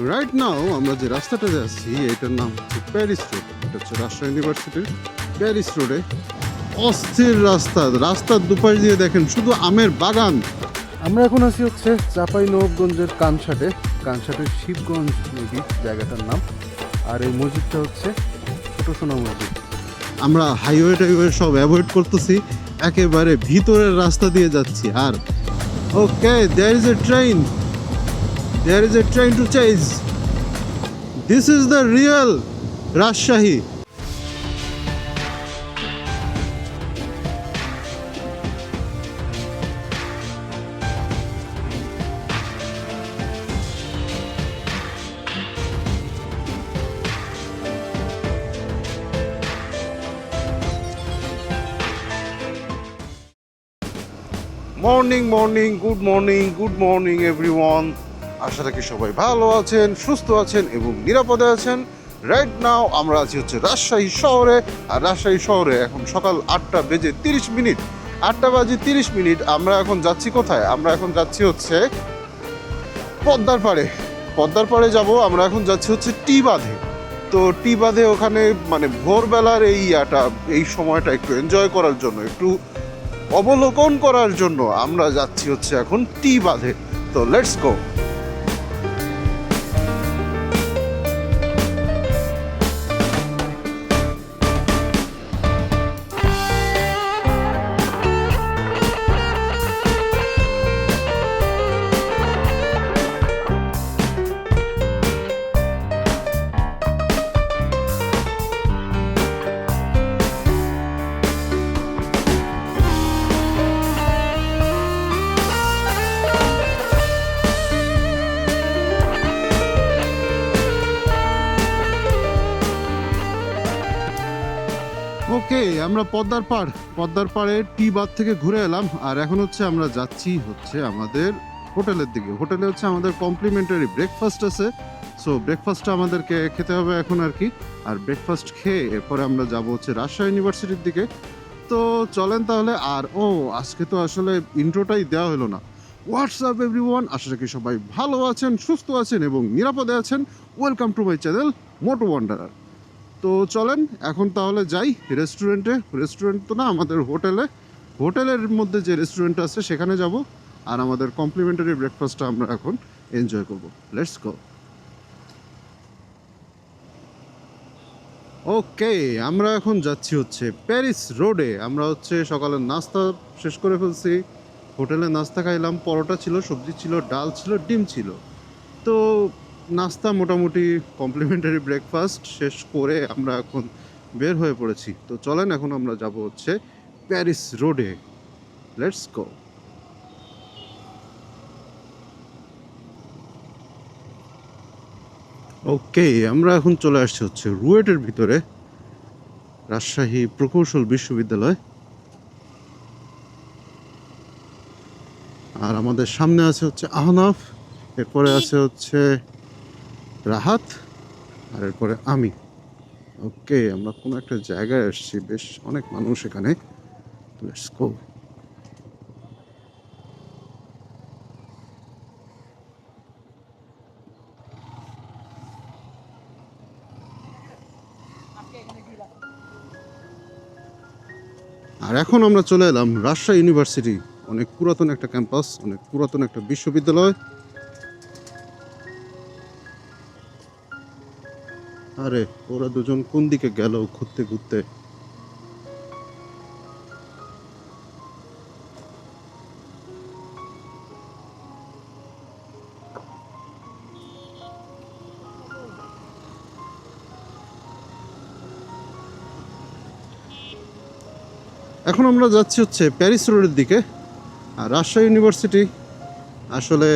Right now আমরা যে রাস্তাটা যাচ্ছি এটার নাম হচ্ছে প্যারিস রোড। এটা হচ্ছে রাজশাহী ইউনিভার্সিটির প্যারিস রোডে। অস্থির রাস্তা, রাস্তার দুপাশ দিয়ে দেখেন শুধু আমের বাগান। আমরা এখন আছি হচ্ছে চাঁপাইনবাবগঞ্জের কানসাটের শিবগঞ্জ মেবি জায়গাটার নাম। আর এই মসজিদটা হচ্ছে ছোট সোনা মসজিদ। আমরা হাইওয়ে টাইওয়ে সব অ্যাভয়েড করতেছি, একেবারে ভিতরের রাস্তা দিয়ে যাচ্ছি। আর okay, there is a train, there is a train to chase. This is the real Rajshahi. Good morning everyone. আশা রাখি সবাই ভালো আছেন, সুস্থ আছেন এবং নিরাপদে আছেন। রাইট নাও আমরা আছি হচ্ছে রাজশাহী শহরে। আর রাজশাহী শহরে এখন সকাল 8টা বেজে 30 মিনিট। 8টা বাজে 30 মিনিট। আমরা এখন যাচ্ছি কোথায়? আমরা এখন যাচ্ছি হচ্ছে পদ্মার পাড়ে যাব। আমরা এখন যাচ্ছি হচ্ছে টি বাঁধে। তো টি বাঁধে ওখানে মানে ভোরবেলার এই সময়টা একটু এনজয় করার জন্য, একটু অবলোকন করার জন্য আমরা যাচ্ছি হচ্ছে এখন টি বাঁধে। তো লেটস গো। ওকে, আমরা পদ্মার পাড়ে টি বাঁধ থেকে ঘুরে এলাম। আর এখন হচ্ছে আমরা যাচ্ছি হচ্ছে আমাদের হোটেলের দিকে। হোটেলে হচ্ছে আমাদের কমপ্লিমেন্টারি ব্রেকফাস্ট আছে। সো ব্রেকফাস্টটা আমাদেরকে খেতে হবে এখন আর কি। আর ব্রেকফাস্ট খেয়ে এরপরে আমরা যাব হচ্ছে রাজশাহী ইউনিভার্সিটির দিকে। তো চলেন তাহলে। আর আজকে তো আসলে ইন্ট্রোটাই দেওয়া হলো না। হোয়াটসঅ্যাপ এভরিওয়ান, আশা রাখি সবাই ভালো আছেন, সুস্থ আছেন এবং নিরাপদে আছেন। Welcome to my channel Moto Wanderer. তো চলেন এখন তাহলে যাই রেস্টুরেন্ট তো না, আমাদের হোটেলের মধ্যে যে রেস্টুরেন্ট আছে সেখানে যাব। আর আমাদের কমপ্লিমেন্টারি ব্রেকফাস্টটা আমরা এখন এনজয় করব। Let's go. ওকে, আমরা এখন যাচ্ছি হচ্ছে প্যারিস রোডে। আমরা হচ্ছে সকালের নাস্তা শেষ করে ফেলছি। হোটেলে নাস্তা খাইলাম, পরোটা ছিল, সবজি ছিল, ডাল ছিল, ডিম ছিল। তো নাস্তা মোটামুটি কমপ্লিমেন্টারি ব্রেকফাস্ট শেষ করে আমরা এখন বের হয়ে পড়েছি। তো চলেন এখন আমরা যাব হচ্ছে প্যারিস রোডে। Let's go. ওকে, আমরা এখন চলে আসছি হচ্ছে রুয়েটের ভিতরে, রাজশাহী প্রকৌশল বিশ্ববিদ্যালয়। আর আমাদের সামনে আছে হচ্ছে আহনাফ, এরপরে আছে হচ্ছে রাহাত, আর এরপরে আমি। ওকে, আমরা কোনো একটা জায়গায় আসছি, বেশ অনেক মানুষ এখানে। Let's go. আর এখন আমরা চলে এলাম রাজশাহী ইউনিভার্সিটি। অনেক পুরাতন একটা ক্যাম্পাস, অনেক পুরাতন একটা বিশ্ববিদ্যালয়। আরে ওরা দুজন কোন দিকে গেল ঘুরতে ঘুরতে? এখন আমরা যাচ্ছি হচ্ছে প্যারিস রোডের দিকে। আর রাজশাহী ইউনিভার্সিটি আসলে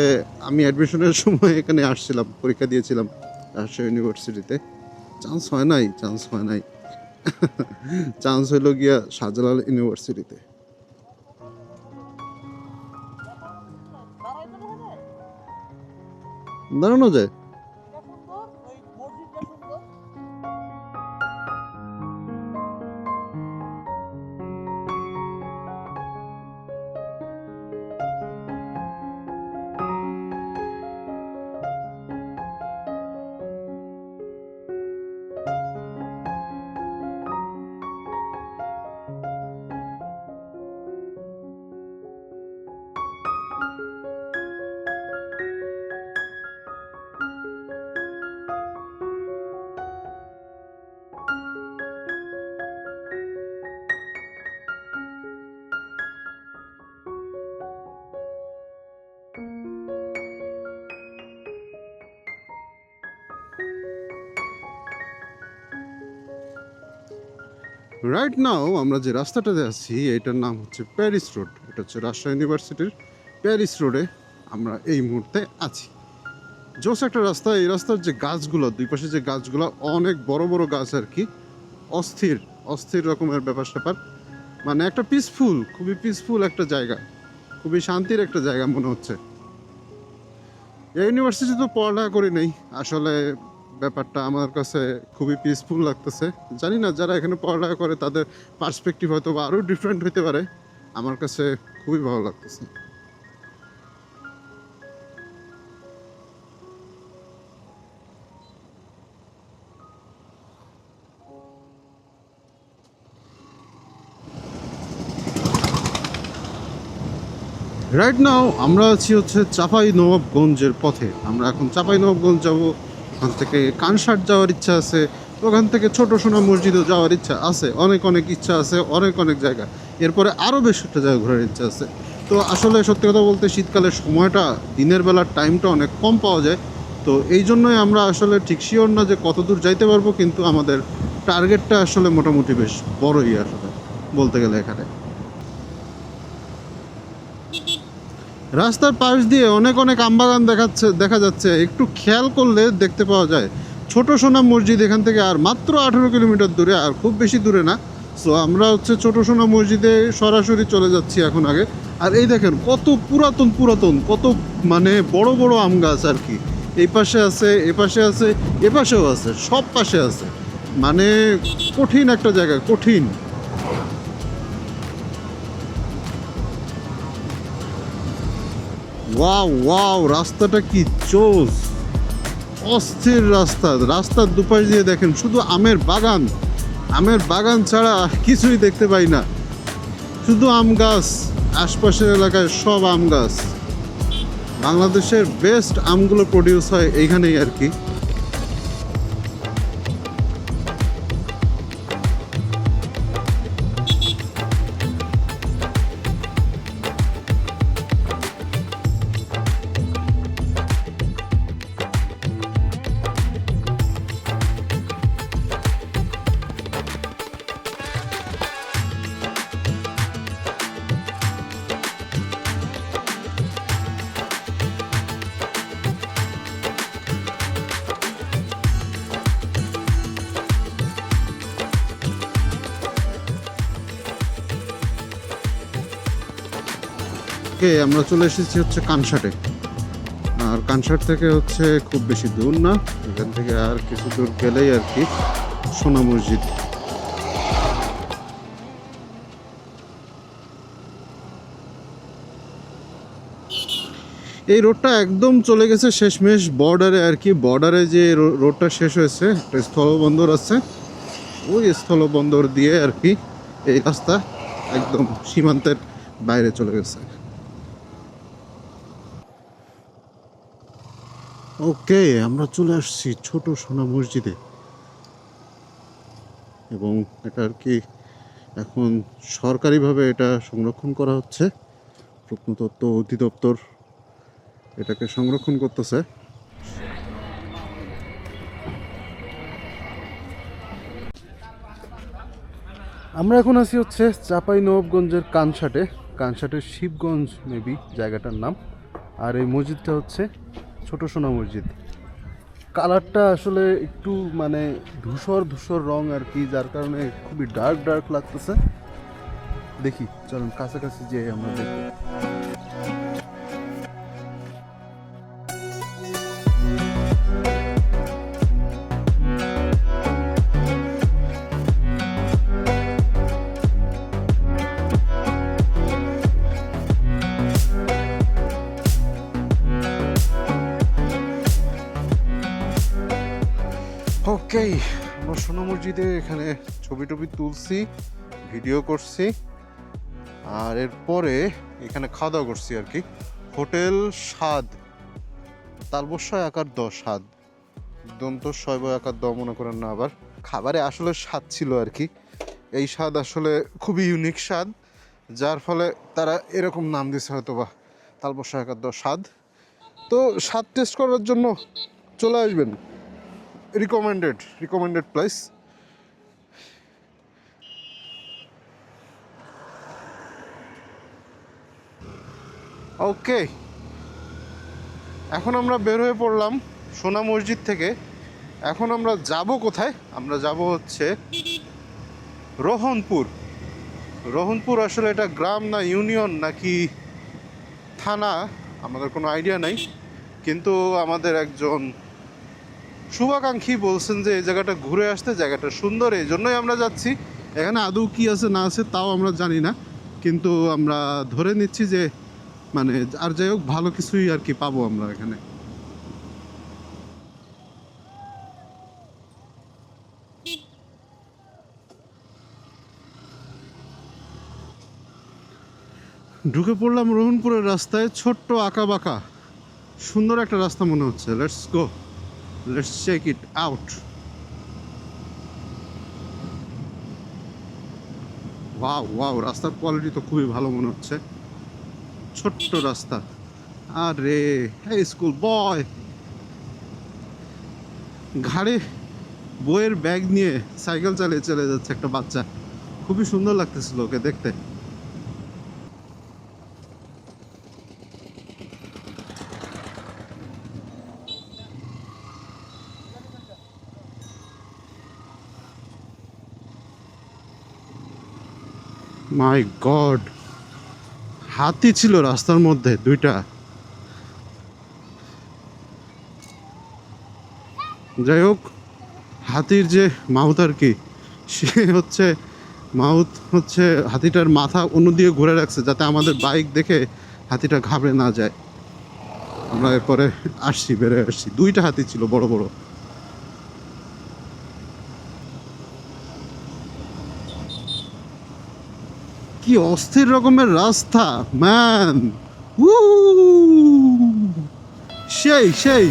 আমি অ্যাডমিশনের সময় এখানে আসছিলাম, পরীক্ষা দিয়েছিলাম রাজশাহী ইউনিভার্সিটিতে। চান্স হয় নাই চান্স হইল গিয়া শাহজালাল ইউনিভার্সিটিতে। দাঁড়ানো যায়। রাইট নাও আমরা যে রাস্তাটাতে আছি এটার নাম হচ্ছে প্যারিস রোড। এটা হচ্ছে রাজশাহী ইউনিভার্সিটির প্যারিস রোডে আমরা এই মুহূর্তে আছি। জোস একটা রাস্তা। এই রাস্তার যে গাছগুলো, দুই পাশে যে গাছগুলো, অনেক বড় বড় গাছ আর কি। অস্থির অস্থির রকমের ব্যাপার স্যাপার, মানে একটা পিসফুল, খুবই পিসফুল একটা জায়গা, খুবই শান্তির একটা জায়গা মনে হচ্ছে। এই ইউনিভার্সিটি তো পড়ালেখা করি নাই আসলে, ব্যাপারটা আমার কাছে খুবই পিসফুল লাগতেছে। জানি না যারা এখানে পড়ালেখা করে তাদের পার্সপেক্টিভ হয়তো বা আরও ডিফারেন্ট হতে পারে, আমার কাছে খুবই ভালো লাগতেছে। রাইট নাও আমরা আছি হচ্ছে চাঁপাই নবাবগঞ্জের পথে। আমরা এখন চাঁপাই নবাবগঞ্জ যাবো। ওখান থেকে কানসাট যাওয়ার ইচ্ছা আছে, ওখান থেকে ছোট সোনা মসজিদও যাওয়ার ইচ্ছা আছে, অনেক অনেক ইচ্ছা আছে, অনেক অনেক জায়গা। এরপরে আরও বেশ একটা জায়গা ঘোরার ইচ্ছা আছে। তো আসলে সত্যি কথা বলতে শীতকালের সময়টা, দিনের বেলার টাইমটা অনেক কম পাওয়া যায়। তো এই জন্যই আমরা আসলে ঠিক শিওর না যে কত দূর যাইতে পারবো, কিন্তু আমাদের টার্গেটটা আসলে মোটামুটি বেশ বড়ই আসলে বলতে গেলে। এখানে রাস্তার পাশ দিয়ে অনেক অনেক আমবাগান দেখা যাচ্ছে। একটু খেয়াল করলে দেখতে পাওয়া যায় ছোট সোনা মসজিদ এখান থেকে আর মাত্র 18 কিলোমিটার দূরে, আর খুব বেশি দূরে না। সো আমরা হচ্ছে ছোট সোনা মসজিদে সরাসরি চলে যাচ্ছি এখন আগে। আর এই দেখেন কত পুরাতন পুরাতন, কত মানে বড় বড় আম গাছ আর কি। এই পাশে আছে, এ পাশে আছে, এ পাশেও আছে, সব পাশে আছে। মানে কঠিন একটা জায়গা, কঠিন। ওয়াও ওয়াও, রাস্তাটা কি জোস! অস্থির রাস্তা। রাস্তার দুপাশ দিয়ে দেখেন শুধু আমের বাগান, আমের বাগান ছাড়া কিছুই দেখতে পাই না, শুধু আম গাছ। আশপাশের এলাকায় সব আম গাছ। বাংলাদেশের বেস্ট আমগুলো প্রডিউস হয় এইখানেই আর কি। আমরা চলে এসেছি হচ্ছে কানসাটে। আর কানসাট থেকে হচ্ছে খুব বেশি দূর না, এখান থেকে আর কিছু দূর গেলেই আর কি সোনা মসজিদ। এই রোডটা একদম চলে গেছে শেষমেশ বর্ডারে আর কি। বর্ডারে যে রোডটা শেষ হয়েছে, একটা স্থলবন্দর আছে, ওই স্থলবন্দর দিয়ে আর কি এই রাস্তা একদম সীমান্তের বাইরে চলে গেছে। ওকে, আমরা চলে আসছি ছোট সোনা মসজিদে। এবং এটা আর কি এখন সরকারিভাবে এটা সংরক্ষণ করা হচ্ছে। প্রত্নতত্ত্ব অধিদপ্তর এটাকে সংরক্ষণ করতেছে। আমরা এখন আছি হচ্ছে চাঁপাই নবাবগঞ্জের কানসাটে, কানসাটের শিবগঞ্জ মেবি জায়গাটার নাম। আর এই মসজিদটা হচ্ছে ছোট সোনা মসজিদ। কালারটা আসলে একটু মানে ধূসর ধূসর রং আর কি, যার কারণে খুবই ডার্ক ডার্ক লাগতেছে। দেখি চলুন কাছাকাছি যেয়ে আমরা দেখি। ওকে, আমরা সোনা মসজিদে এখানে ছবি টবি তুলছি, ভিডিও করছি, আর এরপরে এখানে খাওয়া দাওয়া করছি আর কি। হোটেল স্বাদ, তালবস্যয় আকার 10 স্বাদ, দন্ত শৈব আকার 10 মনে করেন না আবার। খাবারে আসলে স্বাদ ছিল আর কি। এই স্বাদ আসলে খুবই ইউনিক স্বাদ, যার ফলে তারা এরকম নাম দিয়েছে হয়তো বা, তালবস্যয় আকার 10 স্বাদ। তো স্বাদ টেস্ট করার জন্য চলে আসবেন, রিকমেন্ডেড প্লেস। ওকে, এখন আমরা বের হয়ে পড়লাম সোনা মসজিদ থেকে। এখন আমরা যাব কোথায়? আমরা যাব হচ্ছে রোহনপুর। রোহনপুর আসলে এটা গ্রাম না ইউনিয়ন নাকি থানা আমাদের কোনো আইডিয়া নাই, কিন্তু আমাদের একজন শুভাকাঙ্ক্ষী বলছেন যে এই জায়গাটা ঘুরে আসতে, জায়গাটা সুন্দর, এই জন্যই আমরা যাচ্ছি। এখানে আদৌ কী আছে না আছে তাও আমরা জানি না, কিন্তু আমরা ধরে নিচ্ছি যে মানে আর যাই হোক ভালো কিছুই আর কি পাবো আমরা এখানে। ঢুকে পড়লাম রোহনপুরের রাস্তায়, ছোট্ট আঁকা বাঁকা সুন্দর একটা রাস্তা মনে হচ্ছে। Let's go, let's check it out. Wow wow, রাস্তার কোয়ালিটি তো খুবই ভালো মনে হচ্ছে। ছোট্ট রাস্তা। আরে এই স্কুল বয়, ঘাড়ে বইয়ের ব্যাগ নিয়ে সাইকেল চালিয়ে চলে যাচ্ছে একটা বাচ্চা, খুবই সুন্দর লাগতেছিল ওকে দেখতে। মাই গড, হাতি ছিল রাস্তার মধ্যে দুইটা। যাই হোক, হাতির যে মাউথ আর কি, সে হচ্ছে মাউথ হচ্ছে হাতিটার মাথা অন্যদিকে ঘুরে রাখছে যাতে আমাদের বাইক দেখে হাতিটা ঘাবড়ে না যায়। আমরা এরপরে আসছি, বেড়ে আসছি, দুইটা হাতি ছিল বড় বড়। কি অস্থির রকমের রাস্তা ম্যান, সেই সেই।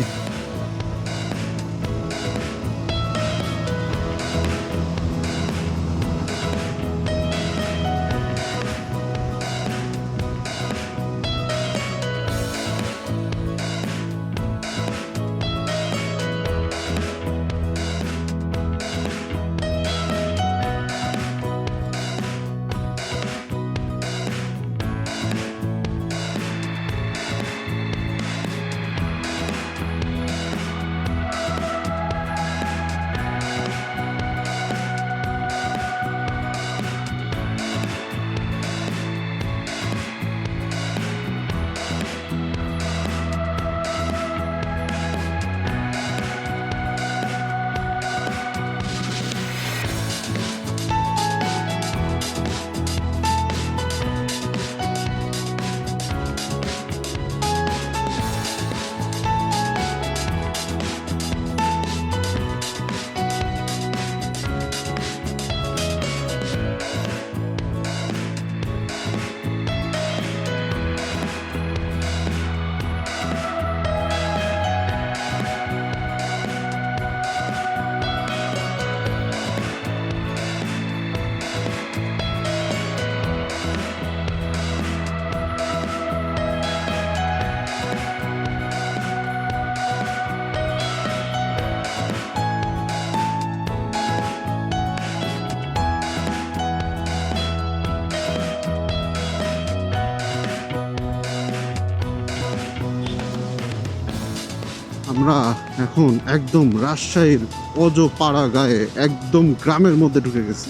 আমরা এখন একদম রাজশাহীর অজপাড়া গায়ে একদম গ্রামের মধ্যে ঢুকে গেছি।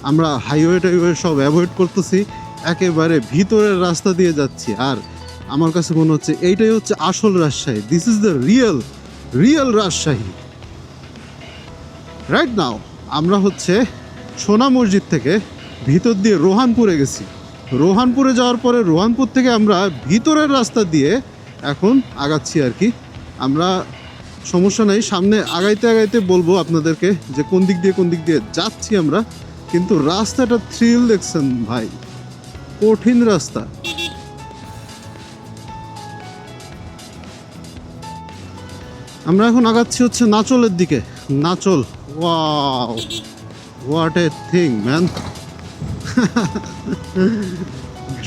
আমরা হাইওয়ে টাইওয়ে সব অ্যাভয়েড করতেছি, একেবারে ভিতরের রাস্তা দিয়ে যাচ্ছি। আর আমার কাছে মনে হচ্ছে এইটাই হচ্ছে আসল Rajshahi. This is the real Rajshahi. Right now আমরা হচ্ছে সোনা মসজিদ থেকে ভিতর দিয়ে রোহানপুরে গেছি। রোহানপুরে যাওয়ার পরে রোহানপুর থেকে আমরা ভিতরের রাস্তা দিয়ে এখন আগাচ্ছি আর কি। আমরা সমস্যা নেই, সামনে আগাইতে আগাইতে বলবো আপনাদেরকে যে কোন দিক দিয়ে যাচ্ছি আমরা। কিন্তু রাস্তাটা থ্রিল দেখছেন ভাই, কঠিন রাস্তা। আমরা এখন আগাচ্ছি হচ্ছে নাচলের দিকে। Nachol, wow what a thing man.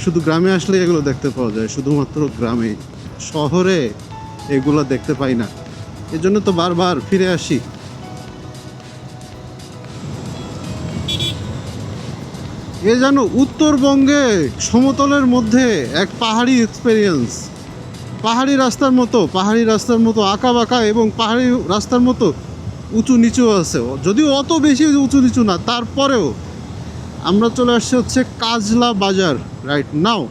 শুধু গ্রামে আসলে এগুলো দেখতে পাওয়া যায়, শুধুমাত্র গ্রামে, শহরে এগুলো দেখতে পাই না। এজন্য তো বারবার ফিরে আসি। এ যেন উত্তরবঙ্গে সমতলের মধ্যে এক পাহাড়ি এক্সপেরিয়েন্স। পাহাড়ি রাস্তার মতো আঁকা বাঁকা এবং পাহাড়ি রাস্তার মতো উঁচু নিচু আছে, যদিও অত বেশি উঁচু নিচু না, তারপরেও আমরা চলে আসছি হচ্ছে কাজলা বাজার রাইট নাও।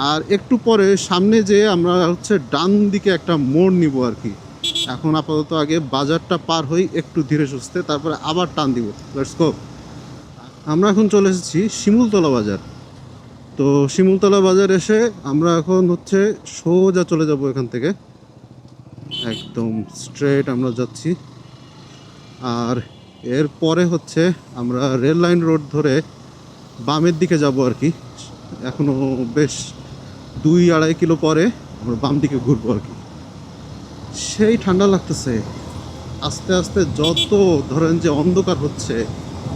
আর একটু পরে সামনে যেয়ে আমরা হচ্ছে ডান দিকে একটা মোড় নিব আর কি। এখন আপাতত আগে বাজারটা পার হই একটু ধীরে সুস্থে, তারপরে আবার টান দিব। Let's go. আমরা এখন চলে এসেছি শিমুলতলা বাজার। তো শিমুলতলা বাজার এসে আমরা এখন হচ্ছে সোজা চলে যাব এখান থেকে, একদম স্ট্রেট আমরা যাচ্ছি। আর এরপরে হচ্ছে আমরা রেল লাইন রোড ধরে বামের দিকে যাব আর কি। এখনও বেশ 2-2.5 কিলো পরে আমরা বাম দিকে ঘুরবো আর কি। সেই ঠান্ডা লাগতেছে, আস্তে আস্তে যত ধরেন যে অন্ধকার হচ্ছে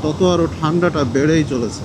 তত আরও ঠান্ডাটা বেড়েই চলেছে।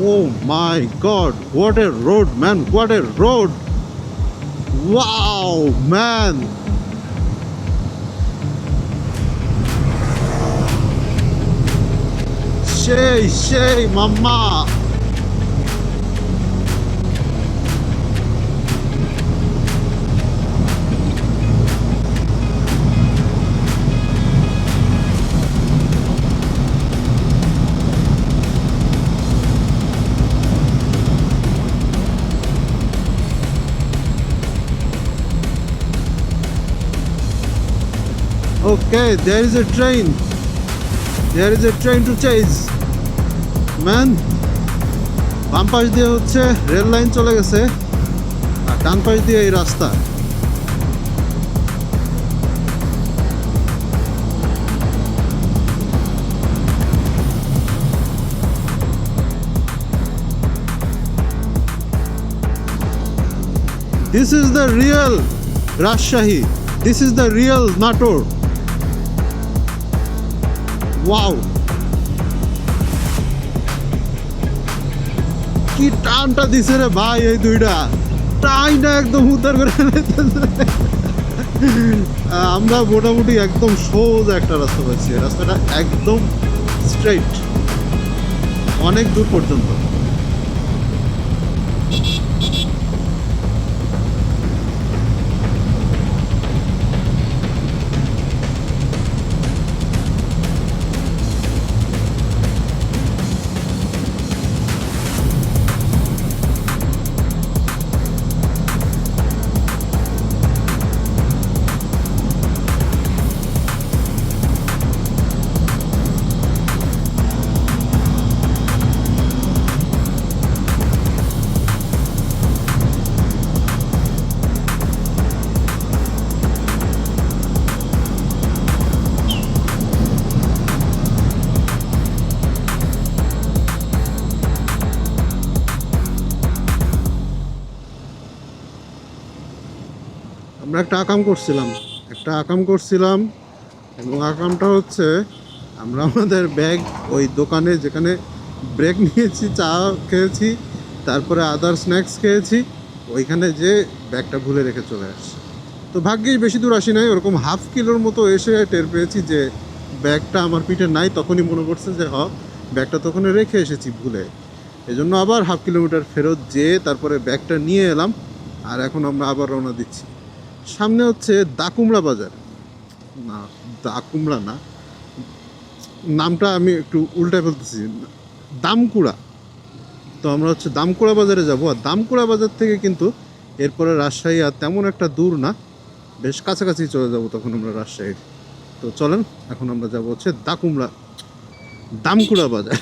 Oh my god, what a road, man, what a road! Wow, man! সেই মাম্মা। Okay, there is a train. There is a train to chase. Man, বাম পাশ দিয়ে হচ্ছে রেল লাইন চলে গেছে আর ডান পাশ দিয়ে এই রাস্তা। This is the real Rajshahi. This is the real Nator. Wow! কি টানটা দিছে রে ভাই, এই দুইটা টাইনা একদম উদ্ধার করে আমরা মোটামুটি একদম সোজা একটা রাস্তা পাচ্ছি। রাস্তাটা একদম স্ট্রেইট অনেক দূর পর্যন্ত। আমরা একটা আকাম করছিলাম এবং আকামটা হচ্ছে আমরা আমাদের ব্যাগ ওই দোকানে যেখানে ব্রেক নিয়েছি, চা খেয়েছি, তারপরে আদার স্ন্যাক্স খেয়েছি, ওইখানে যে ব্যাগটা ভুলে রেখে চলে আসছি। তো ভাগ্যেই বেশি দূর আসি নাই, ওরকম 1/2 কিলোর মতো এসে টের পেয়েছি যে ব্যাগটা আমার পিঠে নাই। তখনই মনে পড়ছে যে ব্যাগটা তখন রেখে এসেছি ভুলে। এজন্য আবার 1/2 কিলোমিটার ফেরত যেয়ে তারপরে ব্যাগটা নিয়ে এলাম। আর এখন আমরা আবার রওনা দিচ্ছি। সামনে হচ্ছে দাকুমড়া বাজার, না দাকুমড়া না, নামটা আমি একটু উল্টায় বলতেছি, দামকুড়া। তো আমরা হচ্ছে দামকুড়া বাজারে যাব, আর দামকুড়া বাজার থেকে কিন্তু এরপরে রাজশাহী আর তেমন একটা দূর না, বেশ কাছাকাছি চলে যাব তখন আমরা রাজশাহীর। তো চলেন এখন আমরা যাব হচ্ছে দামকুড়া বাজার।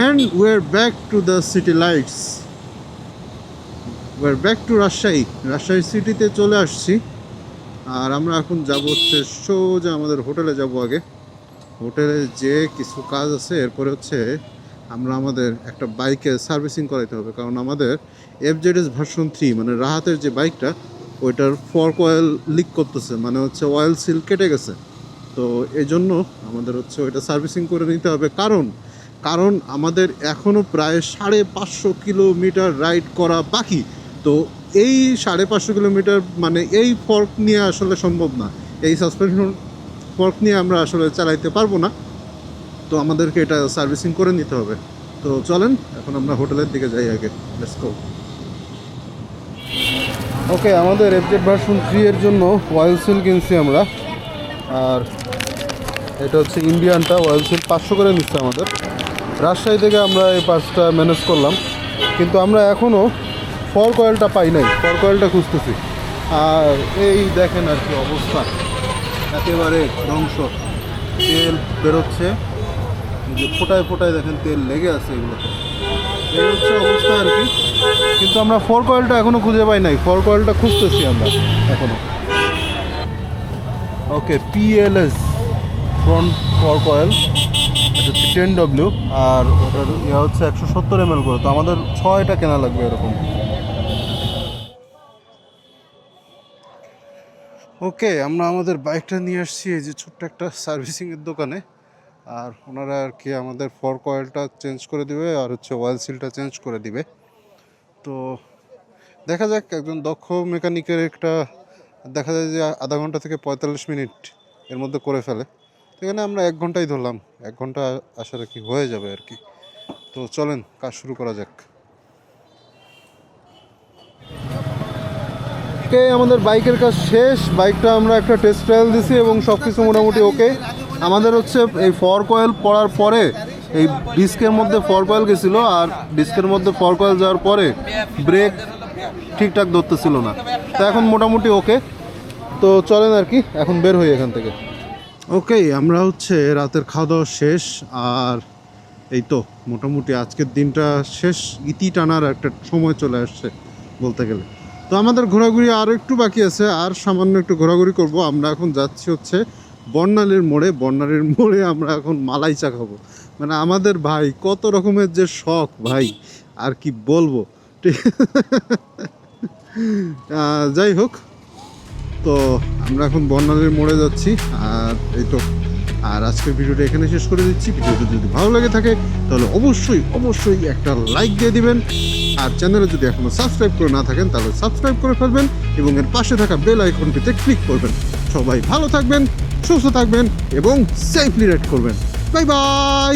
And we're back to the city lights. We're back to Rajshahi সিটিতে চলে আসছি। আর আমরা এখন যাব হচ্ছে সোজা আমাদের হোটেলে যাব। আগে হোটেলে যে কিছু কাজ আছে, এরপরে হচ্ছে আমরা আমাদের একটা বাইকে সার্ভিসিং করাইতে হবে, কারণ আমাদের FZS ভার্সন 3 মানে রাহাতের যে বাইকটা, ওইটার ফর্ক অয়েল লিক করতেছে, মানে হচ্ছে অয়েল সিল কেটে গেছে। তো এই জন্য আমাদের হচ্ছে ওইটা সার্ভিসিং করে নিতে হবে, কারণ আমাদের এখনও প্রায় 550 কিলোমিটার রাইড করা বাকি। তো এই 550 কিলোমিটার মানে এই ফর্ক নিয়ে আসলে সম্ভব না, এই সাসপেনশন ফর্ক নিয়ে আমরা আসলে চালাইতে পারবো না। তো আমাদেরকে এটা সার্ভিসিং করে নিতে হবে। তো চলেন এখন আমরা হোটেলের দিকে যাই আগে। Let's go. ওকে, আমাদের FZ ভার্সন 3 এর জন্য অয়েল সিল কিনছি আমরা, আর এটা হচ্ছে ইন্ডিয়ানটা। অয়েল সিল 500 করে নিচ্ছে আমাদের। রাজশাহী থেকে আমরা এই 5টা ম্যানেজ করলাম, কিন্তু আমরা এখনও ফর্ক অয়েলটা পাই নাই, ফর্ক অয়েলটা খুঁজতেছি। আর এই দেখেন আর কি অবস্থা, একেবারে ধ্বংস। তেল বেরোচ্ছে, যে ফোটায় ফোটায় দেখেন তেল লেগে আছে এগুলোতে, এই হচ্ছে অবস্থা আর কি। কিন্তু আমরা ফর্ক অয়েলটা এখনও খুঁজে পাই নাই, ফর্ক অয়েলটা খুঁজতেছি আমরা এখনও। ওকে, PLS ফ্রন্ট ফর্ক অয়েল, এটা হচ্ছে 10W, আর ওটার ইয়ে হচ্ছে 170 ml করে। তো আমাদের 6টা কেনা লাগবে এরকম। ওকে, আমরা আমাদের বাইকটা নিয়ে আসছি এই যে ছোট্ট একটা সার্ভিসিংয়ের দোকানে, আর ওনারা আর কি আমাদের ফর্ক অয়েলটা চেঞ্জ করে দিবে, আর হচ্ছে অয়েল সিলটা চেঞ্জ করে দিবে। তো দেখা যাক, একজন দক্ষ মেকানিকের একটা দেখা যায় যে আধা ঘন্টা থেকে 45 মিনিট এর মধ্যে করে ফেলে। এখানে আমরা 1 ঘন্টাই ধরলাম, 1 ঘন্টা আসলে কি হয়ে যাবে আর কি। তো চলেন কাজ শুরু করা যাক। ওকে, আমাদের বাইকের কাজ শেষ। বাইকটা আমরা একটা টেস্ট ট্রায়াল দিছি এবং সব কিছু মোটামুটি ওকে। আমাদের হচ্ছে এই ফর্ক অয়েল পড়ার পরে এই ডিস্কের মধ্যে ফর্ক অয়েল গেছিলো, আর ডিস্কের মধ্যে ফর্ক অয়েল যাওয়ার পরে ব্রেক ঠিকঠাক ধরতেছিল না। তো এখন মোটামুটি ওকে। তো চলেন আর কি এখন বের হই এখান থেকে। ওকে, আমরা হচ্ছে রাতের খাওয়া দাওয়া শেষ, আর এই তো মোটামুটি আজকের দিনটা শেষ, ইতি টানার একটা সময় চলে আসছে বলতে গেলে। তো আমাদের ঘোরাঘুরি আরও একটু বাকি আছে, আর সামান্য একটু ঘোরাঘুরি করব। আমরা এখন যাচ্ছি হচ্ছে বর্ণালীর মোড়ে আমরা এখন মালাই চা খাবো। মানে আমাদের ভাই কত রকমের যে শখ ভাই, আর কি বলবো। ঠিক, যাই হোক, তো আমরা এখন বর্ণালীর মোড়ে যাচ্ছি। আর এই তো, আর আজকের ভিডিওটা এখানে শেষ করে দিচ্ছি। ভিডিওটা যদি ভালো লেগে থাকে তাহলে অবশ্যই একটা লাইক দিয়ে দিবেন, আর চ্যানেলে যদি এখনো সাবস্ক্রাইব করে না থাকেন তাহলে সাবস্ক্রাইব করে ফেলবেন এবং এর পাশে থাকা বেল আইকনটিতে ক্লিক করবেন। সবাই ভালো থাকবেন, সুস্থ থাকবেন এবং সেফলি রাইড করবেন। Bye bye.